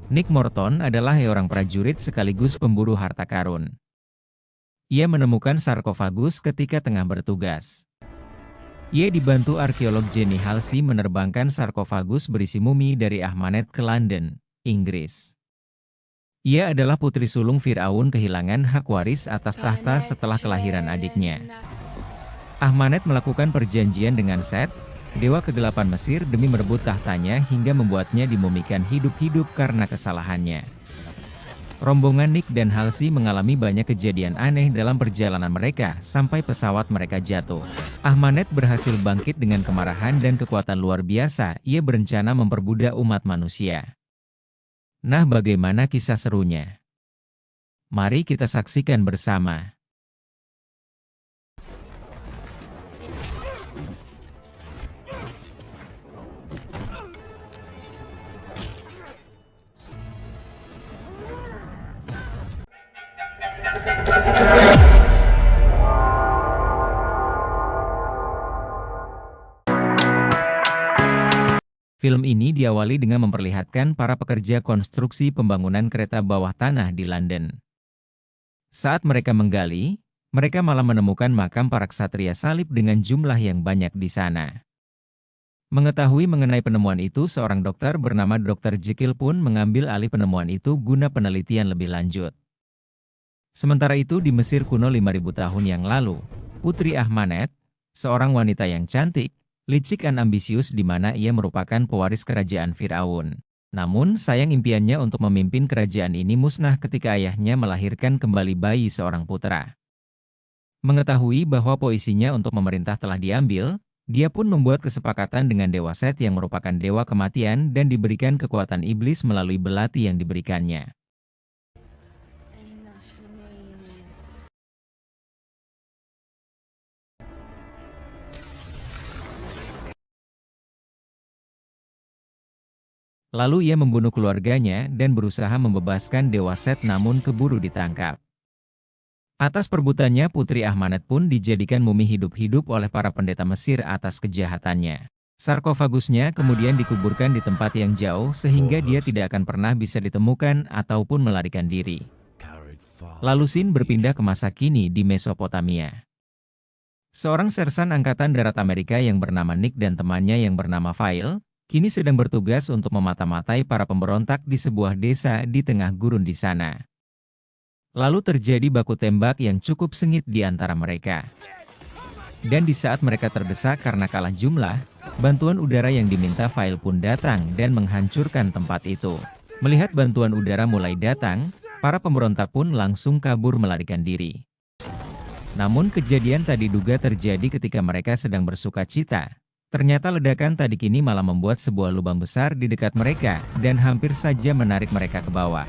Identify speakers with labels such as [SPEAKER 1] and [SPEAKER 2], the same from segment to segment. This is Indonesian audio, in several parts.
[SPEAKER 1] Nick Morton adalah seorang prajurit sekaligus pemburu harta karun. Ia menemukan sarkofagus ketika tengah bertugas. Ia dibantu arkeolog Jenny Halsey menerbangkan sarkofagus berisi mumi dari Ahmanet ke London, Inggris. Ia adalah putri sulung Firaun kehilangan hak waris atas tahta setelah kelahiran adiknya. Ahmanet melakukan perjanjian dengan Set, dewa kegelapan Mesir demi merebut tahtanya hingga membuatnya dimumikan hidup-hidup karena kesalahannya. Rombongan Nick dan Halsey mengalami banyak kejadian aneh dalam perjalanan mereka sampai pesawat mereka jatuh. Ahmanet berhasil bangkit dengan kemarahan dan kekuatan luar biasa. Ia berencana memperbudak umat manusia. Nah, bagaimana kisah serunya? Mari kita saksikan bersama. Film ini diawali dengan memperlihatkan para pekerja konstruksi pembangunan kereta bawah tanah di London. Saat mereka menggali, mereka malah menemukan makam para ksatria salib dengan jumlah yang banyak di sana. Mengetahui mengenai penemuan itu, seorang dokter bernama Dr. Jekyll pun mengambil alih penemuan itu guna penelitian lebih lanjut. Sementara itu di Mesir kuno 5000 tahun yang lalu, Putri Ahmanet, seorang wanita yang cantik, licik dan ambisius di mana ia merupakan pewaris kerajaan Firaun. Namun sayang impiannya untuk memimpin kerajaan ini musnah ketika ayahnya melahirkan kembali bayi seorang putra. Mengetahui bahwa posisinya untuk memerintah telah diambil, dia pun membuat kesepakatan dengan Dewa Set yang merupakan dewa kematian dan diberikan kekuatan iblis melalui belati yang diberikannya. Lalu ia membunuh keluarganya dan berusaha membebaskan Dewa Set namun keburu ditangkap. Atas perbuatannya Putri Ahmanet pun dijadikan mumi hidup-hidup oleh para pendeta Mesir atas kejahatannya. Sarkofagusnya kemudian dikuburkan di tempat yang jauh sehingga dia tidak akan pernah bisa ditemukan ataupun melarikan diri. Lalu Sin berpindah ke masa kini di Mesopotamia. Seorang sersan Angkatan Darat Amerika yang bernama Nick dan temannya yang bernama Fail, kini sedang bertugas untuk memata-matai para pemberontak di sebuah desa di tengah gurun di sana. Lalu terjadi baku tembak yang cukup sengit di antara mereka. Dan di saat mereka terdesak karena kalah jumlah, bantuan udara yang diminta Fail pun datang dan menghancurkan tempat itu. Melihat bantuan udara mulai datang, para pemberontak pun langsung kabur melarikan diri. Namun kejadian tak diduga terjadi ketika mereka sedang bersuka cita. Ternyata ledakan tadi kini malah membuat sebuah lubang besar di dekat mereka dan hampir saja menarik mereka ke bawah.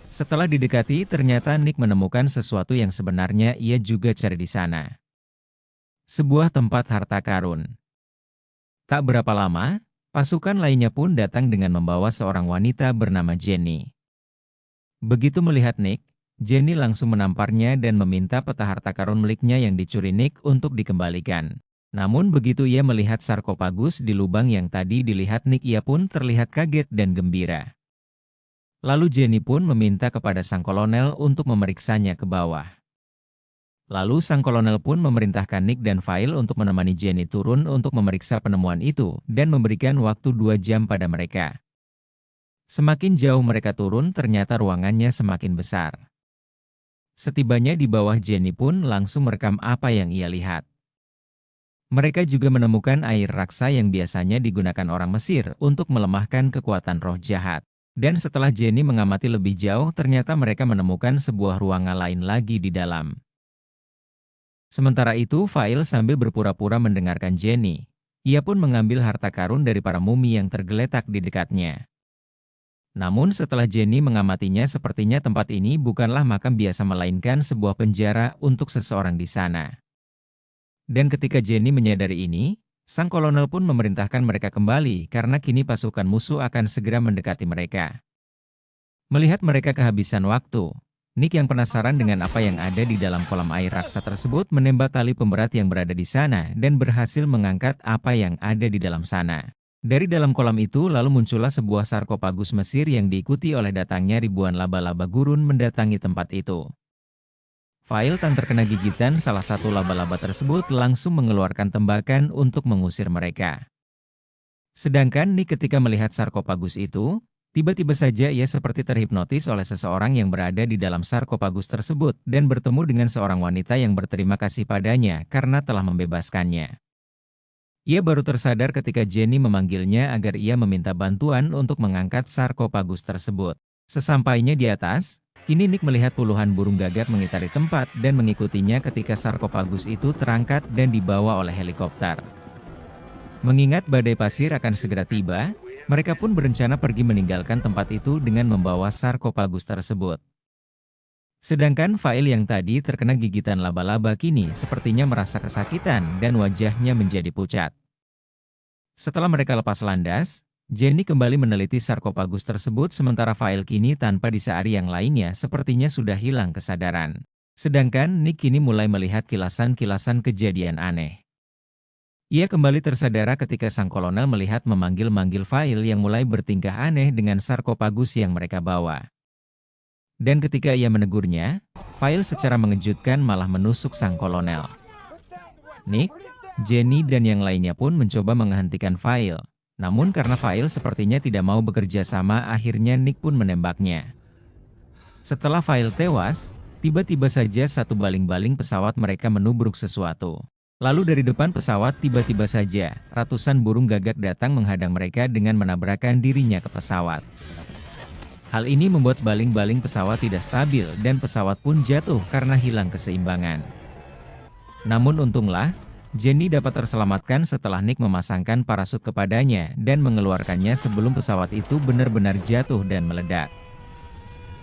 [SPEAKER 1] Setelah didekati, ternyata Nick menemukan sesuatu yang sebenarnya ia juga cari di sana. Sebuah tempat harta karun. Tak berapa lama, pasukan lainnya pun datang dengan membawa seorang wanita bernama Jenny. Begitu melihat Nick, Jenny langsung menamparnya dan meminta peta harta karun miliknya yang dicuri Nick untuk dikembalikan. Namun begitu ia melihat sarkofagus di lubang yang tadi dilihat Nick, ia pun terlihat kaget dan gembira. Lalu Jenny pun meminta kepada sang kolonel untuk memeriksanya ke bawah. Lalu sang kolonel pun memerintahkan Nick dan Fail untuk menemani Jenny turun untuk memeriksa penemuan itu dan memberikan waktu 2 jam pada mereka. Semakin jauh mereka turun, ternyata ruangannya semakin besar. Setibanya di bawah, Jenny pun langsung merekam apa yang ia lihat. Mereka juga menemukan air raksa yang biasanya digunakan orang Mesir untuk melemahkan kekuatan roh jahat. Dan setelah Jenny mengamati lebih jauh, ternyata mereka menemukan sebuah ruangan lain lagi di dalam. Sementara itu, Fail sambil berpura-pura mendengarkan Jenny. Ia pun mengambil harta karun dari para mumi yang tergeletak di dekatnya. Namun setelah Jenny mengamatinya, sepertinya tempat ini bukanlah makam biasa melainkan sebuah penjara untuk seseorang di sana. Dan ketika Jenny menyadari ini, sang kolonel pun memerintahkan mereka kembali karena kini pasukan musuh akan segera mendekati mereka. Melihat mereka kehabisan waktu, Nick yang penasaran dengan apa yang ada di dalam kolam air raksa tersebut menembak tali pemberat yang berada di sana dan berhasil mengangkat apa yang ada di dalam sana. Dari dalam kolam itu lalu muncullah sebuah sarkofagus Mesir yang diikuti oleh datangnya ribuan laba-laba gurun mendatangi tempat itu. Fail tan terkena gigitan salah satu laba-laba tersebut langsung mengeluarkan tembakan untuk mengusir mereka. Sedangkan Nick ketika melihat sarkofagus itu, tiba-tiba saja ia seperti terhipnotis oleh seseorang yang berada di dalam sarkofagus tersebut dan bertemu dengan seorang wanita yang berterima kasih padanya karena telah membebaskannya. Ia baru tersadar ketika Jenny memanggilnya agar ia meminta bantuan untuk mengangkat sarkofagus tersebut. Sesampainya di atas, kini Nick melihat puluhan burung gagak mengitari tempat dan mengikutinya ketika sarkofagus itu terangkat dan dibawa oleh helikopter. Mengingat badai pasir akan segera tiba, mereka pun berencana pergi meninggalkan tempat itu dengan membawa sarkofagus tersebut. Sedangkan Fail yang tadi terkena gigitan laba-laba kini sepertinya merasa kesakitan dan wajahnya menjadi pucat. Setelah mereka lepas landas, Jenny kembali meneliti sarkofagus tersebut sementara Fail kini tanpa disadari yang lainnya sepertinya sudah hilang kesadaran. Sedangkan Nick kini mulai melihat kilasan-kilasan kejadian aneh. Ia kembali tersadar ketika sang kolonel melihat memanggil-manggil Fail yang mulai bertingkah aneh dengan sarkofagus yang mereka bawa. Dan ketika ia menegurnya, Fail secara mengejutkan malah menusuk sang kolonel. Nick, Jenny dan yang lainnya pun mencoba menghentikan Fail. Namun karena Fail sepertinya tidak mau bekerja sama, akhirnya Nick pun menembaknya. Setelah Fail tewas, tiba-tiba saja satu baling-baling pesawat mereka menubruk sesuatu. Lalu dari depan pesawat tiba-tiba saja, ratusan burung gagak datang menghadang mereka dengan menabrakkan dirinya ke pesawat. Hal ini membuat baling-baling pesawat tidak stabil dan pesawat pun jatuh karena hilang keseimbangan. Namun untunglah, Jenny dapat terselamatkan setelah Nick memasangkan parasut kepadanya dan mengeluarkannya sebelum pesawat itu benar-benar jatuh dan meledak.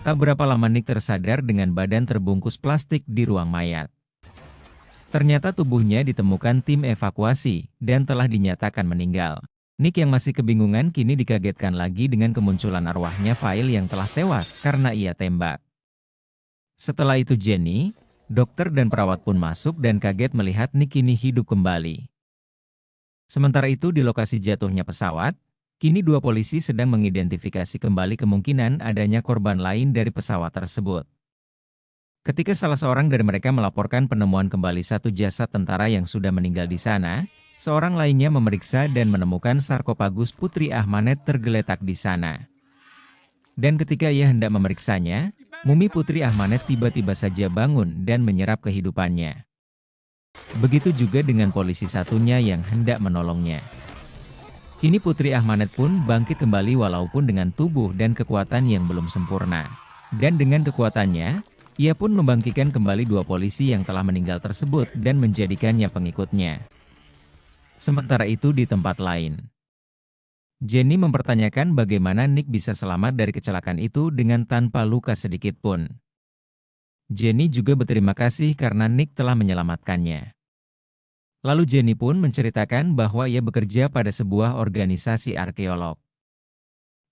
[SPEAKER 1] Tak berapa lama Nick tersadar dengan badan terbungkus plastik di ruang mayat. Ternyata tubuhnya ditemukan tim evakuasi dan telah dinyatakan meninggal. Nick yang masih kebingungan kini dikagetkan lagi dengan kemunculan arwahnya Fail yang telah tewas karena ia tembak. Setelah itu Jenny, dokter dan perawat pun masuk dan kaget melihat Nick kini hidup kembali. Sementara itu di lokasi jatuhnya pesawat, kini dua polisi sedang mengidentifikasi kembali kemungkinan adanya korban lain dari pesawat tersebut. Ketika salah seorang dari mereka melaporkan penemuan kembali satu jasad tentara yang sudah meninggal di sana, seorang lainnya memeriksa dan menemukan sarkofagus Putri Ahmanet tergeletak di sana. Dan ketika ia hendak memeriksanya, mumi Putri Ahmanet tiba-tiba saja bangun dan menyerap kehidupannya. Begitu juga dengan polisi satunya yang hendak menolongnya. Kini Putri Ahmanet pun bangkit kembali walaupun dengan tubuh dan kekuatan yang belum sempurna. Dan dengan kekuatannya, ia pun membangkitkan kembali dua polisi yang telah meninggal tersebut dan menjadikannya pengikutnya. Sementara itu di tempat lain, Jenny mempertanyakan bagaimana Nick bisa selamat dari kecelakaan itu dengan tanpa luka sedikit pun. Jenny juga berterima kasih karena Nick telah menyelamatkannya. Lalu Jenny pun menceritakan bahwa ia bekerja pada sebuah organisasi arkeolog.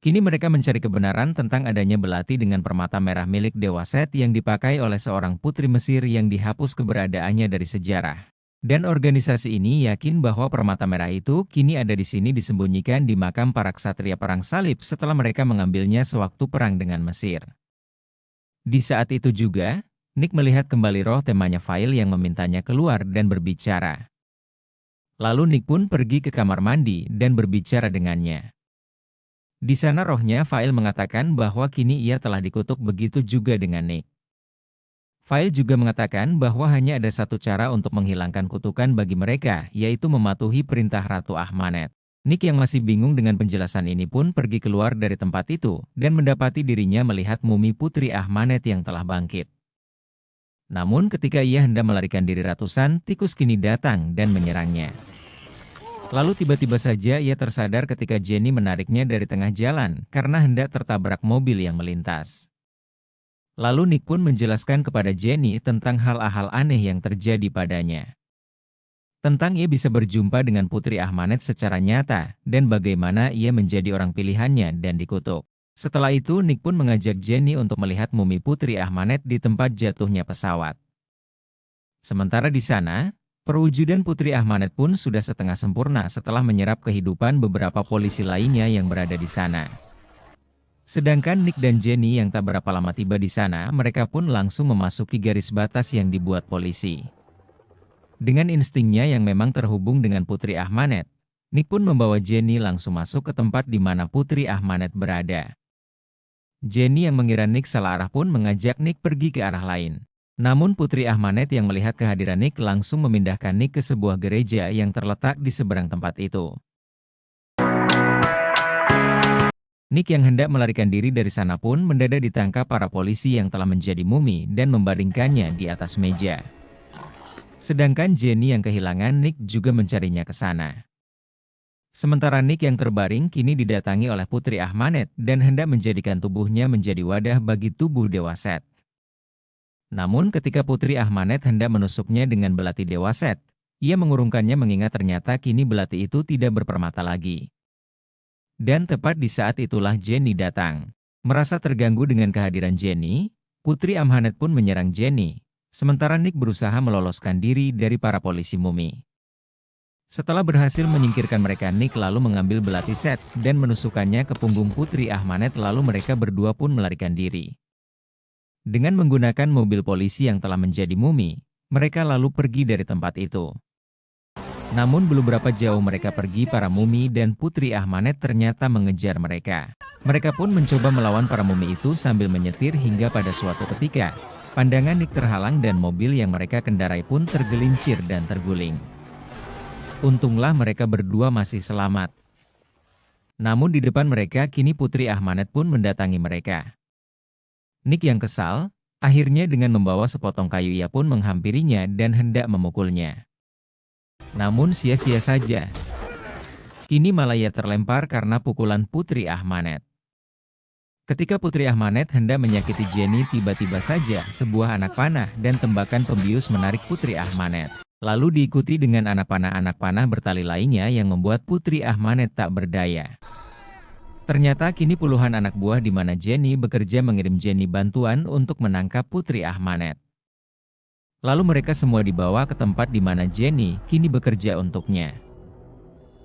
[SPEAKER 1] Kini mereka mencari kebenaran tentang adanya belati dengan permata merah milik Dewa Set yang dipakai oleh seorang putri Mesir yang dihapus keberadaannya dari sejarah. Dan organisasi ini yakin bahwa permata merah itu kini ada di sini disembunyikan di makam para ksatria perang salib setelah mereka mengambilnya sewaktu perang dengan Mesir. Di saat itu juga, Nick melihat kembali roh temannya Fail yang memintanya keluar dan berbicara. Lalu Nick pun pergi ke kamar mandi dan berbicara dengannya. Di sana rohnya Fail mengatakan bahwa kini ia telah dikutuk, begitu juga dengan Nick. Fail juga mengatakan bahwa hanya ada satu cara untuk menghilangkan kutukan bagi mereka, yaitu mematuhi perintah Ratu Ahmanet. Nick yang masih bingung dengan penjelasan ini pun pergi keluar dari tempat itu, dan mendapati dirinya melihat mumi Putri Ahmanet yang telah bangkit. Namun ketika ia hendak melarikan diri, ratusan tikus kini datang dan menyerangnya. Lalu tiba-tiba saja ia tersadar ketika Jenny menariknya dari tengah jalan karena hendak tertabrak mobil yang melintas. Lalu Nick pun menjelaskan kepada Jenny tentang hal-hal aneh yang terjadi padanya. Tentang ia bisa berjumpa dengan Putri Ahmanet secara nyata dan bagaimana ia menjadi orang pilihannya dan dikutuk. Setelah itu Nick pun mengajak Jenny untuk melihat mumi Putri Ahmanet di tempat jatuhnya pesawat. Sementara di sana, Perwujudan Putri Ahmanet pun sudah setengah sempurna setelah menyerap kehidupan beberapa polisi lainnya yang berada di sana. Sedangkan Nick dan Jenny yang tak berapa lama tiba di sana, mereka pun langsung memasuki garis batas yang dibuat polisi. Dengan instingnya yang memang terhubung dengan Putri Ahmanet, Nick pun membawa Jenny langsung masuk ke tempat di mana Putri Ahmanet berada. Jenny yang mengira Nick salah arah pun mengajak Nick pergi ke arah lain. Namun Putri Ahmanet yang melihat kehadiran Nick langsung memindahkan Nick ke sebuah gereja yang terletak di seberang tempat itu. Nick yang hendak melarikan diri dari sana pun mendadak ditangkap para polisi yang telah menjadi mumi dan membaringkannya di atas meja. Sedangkan Jenny yang kehilangan Nick juga mencarinya ke sana. Sementara Nick yang terbaring kini didatangi oleh Putri Ahmanet dan hendak menjadikan tubuhnya menjadi wadah bagi tubuh Dewa Set. Namun ketika Putri Ahmanet hendak menusuknya dengan belati Dewa Set, ia mengurungkannya mengingat ternyata kini belati itu tidak berpermata lagi. Dan tepat di saat itulah Jenny datang. Merasa terganggu dengan kehadiran Jenny, Putri Ahmanet pun menyerang Jenny, sementara Nick berusaha meloloskan diri dari para polisi mumi. Setelah berhasil menyingkirkan mereka, Nick lalu mengambil belati Set dan menusukkannya ke punggung Putri Ahmanet, lalu mereka berdua pun melarikan diri. Dengan menggunakan mobil polisi yang telah menjadi mumi, mereka lalu pergi dari tempat itu. Namun belum berapa jauh mereka pergi, para mumi dan Putri Ahmanet ternyata mengejar mereka. Mereka pun mencoba melawan para mumi itu sambil menyetir hingga pada suatu ketika, pandangan Nick terhalang dan mobil yang mereka kendarai pun tergelincir dan terguling. Untunglah mereka berdua masih selamat. Namun di depan mereka kini Putri Ahmanet pun mendatangi mereka. Nick yang kesal, akhirnya dengan membawa sepotong kayu ia pun menghampirinya dan hendak memukulnya. Namun sia-sia saja. Kini malah ia terlempar karena pukulan Putri Ahmanet. Ketika Putri Ahmanet hendak menyakiti Jenny, tiba-tiba saja sebuah anak panah dan tembakan pembius menarik Putri Ahmanet. Lalu diikuti dengan anak panah bertali lainnya yang membuat Putri Ahmanet tak berdaya. Ternyata kini puluhan anak buah di mana Jenny bekerja mengirim Jenny bantuan untuk menangkap Putri Ahmanet. Lalu mereka semua dibawa ke tempat di mana Jenny kini bekerja untuknya.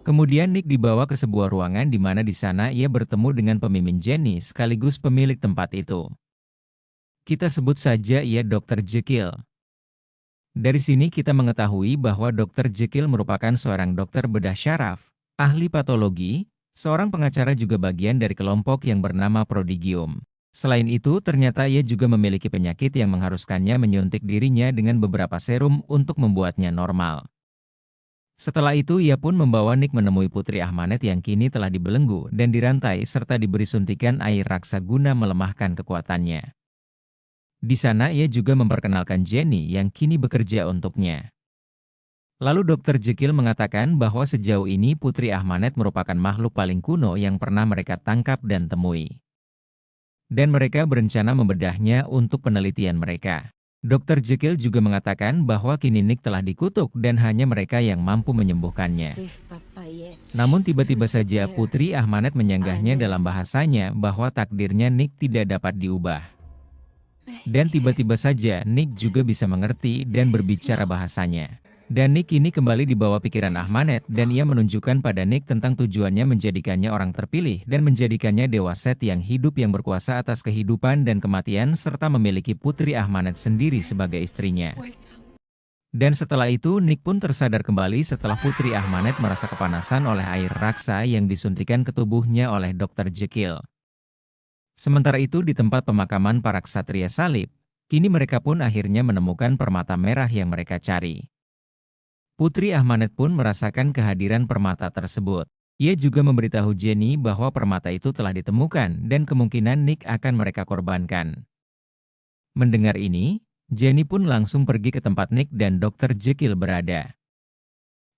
[SPEAKER 1] Kemudian Nick dibawa ke sebuah ruangan di mana di sana ia bertemu dengan pemimpin Jenny sekaligus pemilik tempat itu. Kita sebut saja ia Dr. Jekyll. Dari sini kita mengetahui bahwa Dr. Jekyll merupakan seorang dokter bedah syaraf, ahli patologi, seorang pengacara juga bagian dari kelompok yang bernama Prodigium. Selain itu, ternyata ia juga memiliki penyakit yang mengharuskannya menyuntik dirinya dengan beberapa serum untuk membuatnya normal. Setelah itu, ia pun membawa Nick menemui Putri Ahmanet yang kini telah dibelenggu dan dirantai serta diberi suntikan air raksa guna melemahkan kekuatannya. Di sana ia juga memperkenalkan Jenny yang kini bekerja untuknya. Lalu Dr. Jekyll mengatakan bahwa sejauh ini Putri Ahmanet merupakan makhluk paling kuno yang pernah mereka tangkap dan temui. Dan mereka berencana membedahnya untuk penelitian mereka. Dr. Jekyll juga mengatakan bahwa kini Nick telah dikutuk dan hanya mereka yang mampu menyembuhkannya. Namun tiba-tiba saja Putri Ahmanet menyanggahnya dalam bahasanya bahwa takdirnya Nick tidak dapat diubah. Dan tiba-tiba saja Nick juga bisa mengerti dan berbicara bahasanya. Dan Nick kini kembali dibawa pikiran Ahmanet dan ia menunjukkan pada Nick tentang tujuannya menjadikannya orang terpilih dan menjadikannya Dewa Set yang hidup yang berkuasa atas kehidupan dan kematian serta memiliki Putri Ahmanet sendiri sebagai istrinya. Dan setelah itu Nick pun tersadar kembali setelah Putri Ahmanet merasa kepanasan oleh air raksa yang disuntikan ke tubuhnya oleh Dr. Jekyll. Sementara itu di tempat pemakaman para ksatria salib, kini mereka pun akhirnya menemukan permata merah yang mereka cari. Putri Ahmanet pun merasakan kehadiran permata tersebut. Ia juga memberitahu Jenny bahwa permata itu telah ditemukan dan kemungkinan Nick akan mereka korbankan. Mendengar ini, Jenny pun langsung pergi ke tempat Nick dan Dr. Jekyll berada.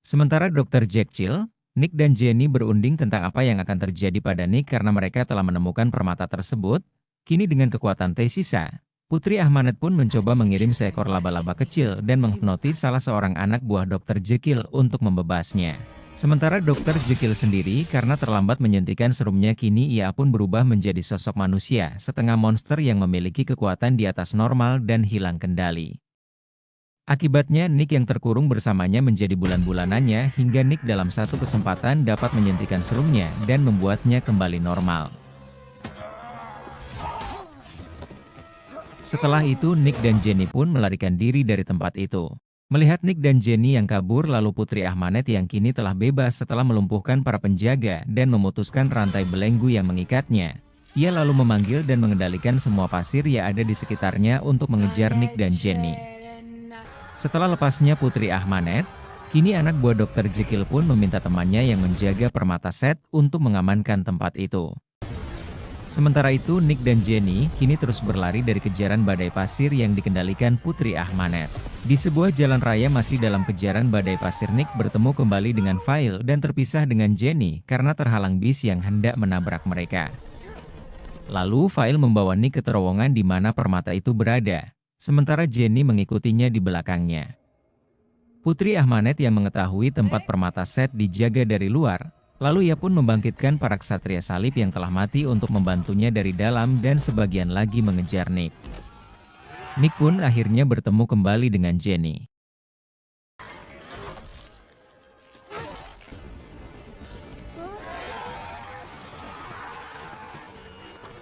[SPEAKER 1] Sementara Dr. Jekyll, Nick dan Jenny berunding tentang apa yang akan terjadi pada Nick karena mereka telah menemukan permata tersebut. Kini dengan kekuatan T sisa, Putri Ahmanet pun mencoba mengirim seekor laba-laba kecil dan menghipnotis salah seorang anak buah Dr. Jekyll untuk membebasnya. Sementara Dr. Jekyll sendiri karena terlambat menyuntikkan serumnya kini ia pun berubah menjadi sosok manusia setengah monster yang memiliki kekuatan di atas normal dan hilang kendali. Akibatnya Nick yang terkurung bersamanya menjadi bulan-bulanannya hingga Nick dalam satu kesempatan dapat menyuntikkan serumnya dan membuatnya kembali normal. Setelah itu Nick dan Jenny pun melarikan diri dari tempat itu. Melihat Nick dan Jenny yang kabur lalu Putri Ahmanet yang kini telah bebas setelah melumpuhkan para penjaga dan memutuskan rantai belenggu yang mengikatnya. Ia lalu memanggil dan mengendalikan semua pasir yang ada di sekitarnya untuk mengejar Nick dan Jenny. Setelah lepasnya Putri Ahmanet, kini anak buah Dr. Jekyll pun meminta temannya yang menjaga permata set untuk mengamankan tempat itu. Sementara itu Nick dan Jenny kini terus berlari dari kejaran badai pasir yang dikendalikan Putri Ahmanet. Di sebuah jalan raya masih dalam kejaran badai pasir Nick bertemu kembali dengan Fail dan terpisah dengan Jenny karena terhalang bis yang hendak menabrak mereka. Lalu Fail membawa Nick ke terowongan di mana permata itu berada, sementara Jenny mengikutinya di belakangnya. Putri Ahmanet yang mengetahui tempat permata set dijaga dari luar, lalu ia pun membangkitkan para ksatria salib yang telah mati untuk membantunya dari dalam dan sebagian lagi mengejar Nick. Nick pun akhirnya bertemu kembali dengan Jenny.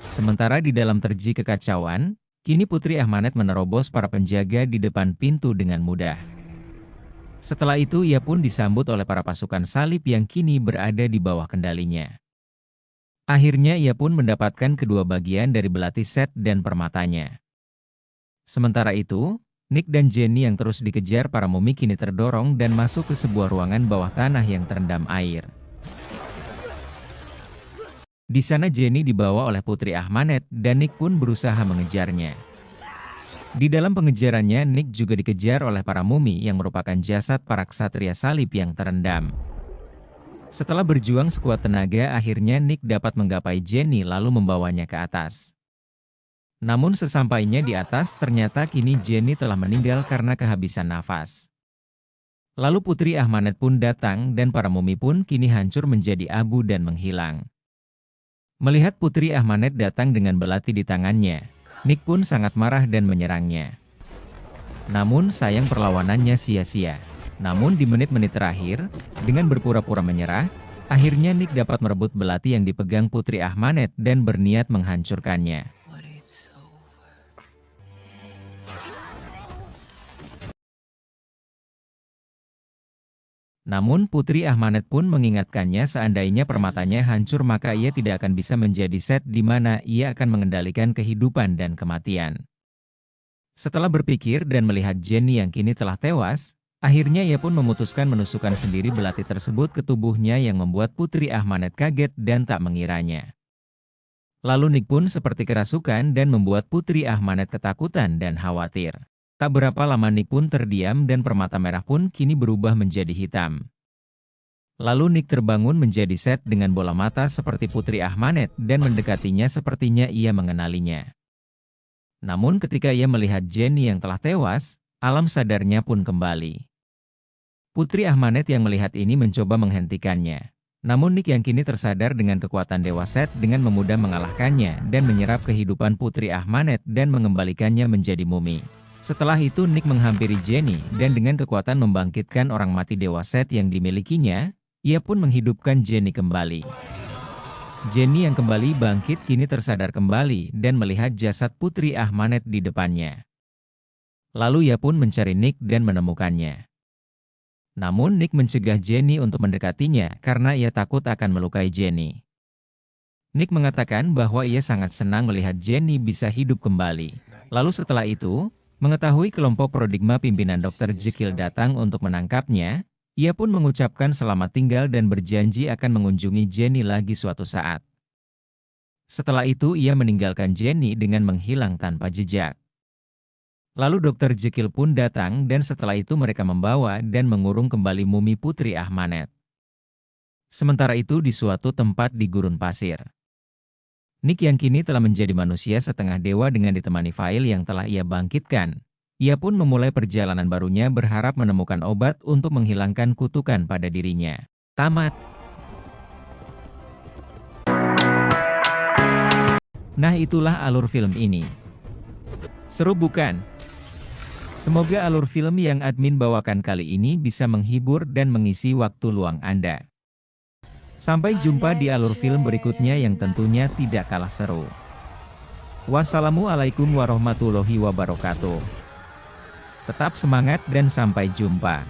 [SPEAKER 1] Sementara di dalam terji kekacauan, kini Putri Ahmanet menerobos para penjaga di depan pintu dengan mudah. Setelah itu ia pun disambut oleh para pasukan salib yang kini berada di bawah kendalinya. Akhirnya ia pun mendapatkan kedua bagian dari belati set dan permatanya. Sementara itu, Nick dan Jenny yang terus dikejar para mumi kini terdorong dan masuk ke sebuah ruangan bawah tanah yang terendam air. Di sana Jenny dibawa oleh Putri Ahmanet dan Nick pun berusaha mengejarnya. Di dalam pengejarannya Nick juga dikejar oleh para mumi yang merupakan jasad para ksatria salib yang terendam. Setelah berjuang sekuat tenaga akhirnya Nick dapat menggapai Jenny lalu membawanya ke atas. Namun sesampainya di atas ternyata kini Jenny telah meninggal karena kehabisan nafas. Lalu Putri Ahmanet pun datang dan para mumi pun kini hancur menjadi abu dan menghilang. Melihat Putri Ahmanet datang dengan belati di tangannya, Nick pun sangat marah dan menyerangnya. Namun sayang perlawanannya sia-sia. Namun di menit-menit terakhir, dengan berpura-pura menyerah, akhirnya Nick dapat merebut belati yang dipegang Putri Ahmanet dan berniat menghancurkannya. Namun Putri Ahmanet pun mengingatkannya seandainya permatanya hancur maka ia tidak akan bisa menjadi set di mana ia akan mengendalikan kehidupan dan kematian. Setelah berpikir dan melihat Jenny yang kini telah tewas, akhirnya ia pun memutuskan menusukkan sendiri belati tersebut ke tubuhnya yang membuat Putri Ahmanet kaget dan tak mengiranya. Lalu Nick pun seperti kerasukan dan membuat Putri Ahmanet ketakutan dan khawatir. Tak berapa lama Nick pun terdiam dan permata merah pun kini berubah menjadi hitam. Lalu Nick terbangun menjadi set dengan bola mata seperti Putri Ahmanet dan mendekatinya sepertinya ia mengenalinya. Namun ketika ia melihat Jenny yang telah tewas, alam sadarnya pun kembali. Putri Ahmanet yang melihat ini mencoba menghentikannya. Namun Nick yang kini tersadar dengan kekuatan Dewa Set dengan memudah mengalahkannya dan menyerap kehidupan Putri Ahmanet dan mengembalikannya menjadi mumi. Setelah itu Nick menghampiri Jenny dan dengan kekuatan membangkitkan orang mati Dewa Set yang dimilikinya, ia pun menghidupkan Jenny kembali. Jenny yang kembali bangkit kini tersadar kembali dan melihat jasad Putri Ahmanet di depannya. Lalu ia pun mencari Nick dan menemukannya. Namun Nick mencegah Jenny untuk mendekatinya karena ia takut akan melukai Jenny. Nick mengatakan bahwa ia sangat senang melihat Jenny bisa hidup kembali. Lalu setelah itu, mengetahui kelompok Prodigma pimpinan Dr. Jekyll datang untuk menangkapnya, ia pun mengucapkan selamat tinggal dan berjanji akan mengunjungi Jenny lagi suatu saat. Setelah itu ia meninggalkan Jenny dengan menghilang tanpa jejak. Lalu Dr. Jekyll pun datang dan setelah itu mereka membawa dan mengurung kembali mumi Putri Ahmanet. Sementara itu di suatu tempat di gurun pasir. Nick yang kini telah menjadi manusia setengah dewa dengan ditemani Fail yang telah ia bangkitkan. Ia pun memulai perjalanan barunya berharap menemukan obat untuk menghilangkan kutukan pada dirinya. Tamat. Nah itulah alur film ini. Seru bukan? Semoga alur film yang admin bawakan kali ini bisa menghibur dan mengisi waktu luang Anda. Sampai jumpa di alur film berikutnya yang tentunya tidak kalah seru. Wassalamualaikum warahmatullahi wabarakatuh. Tetap semangat dan sampai jumpa.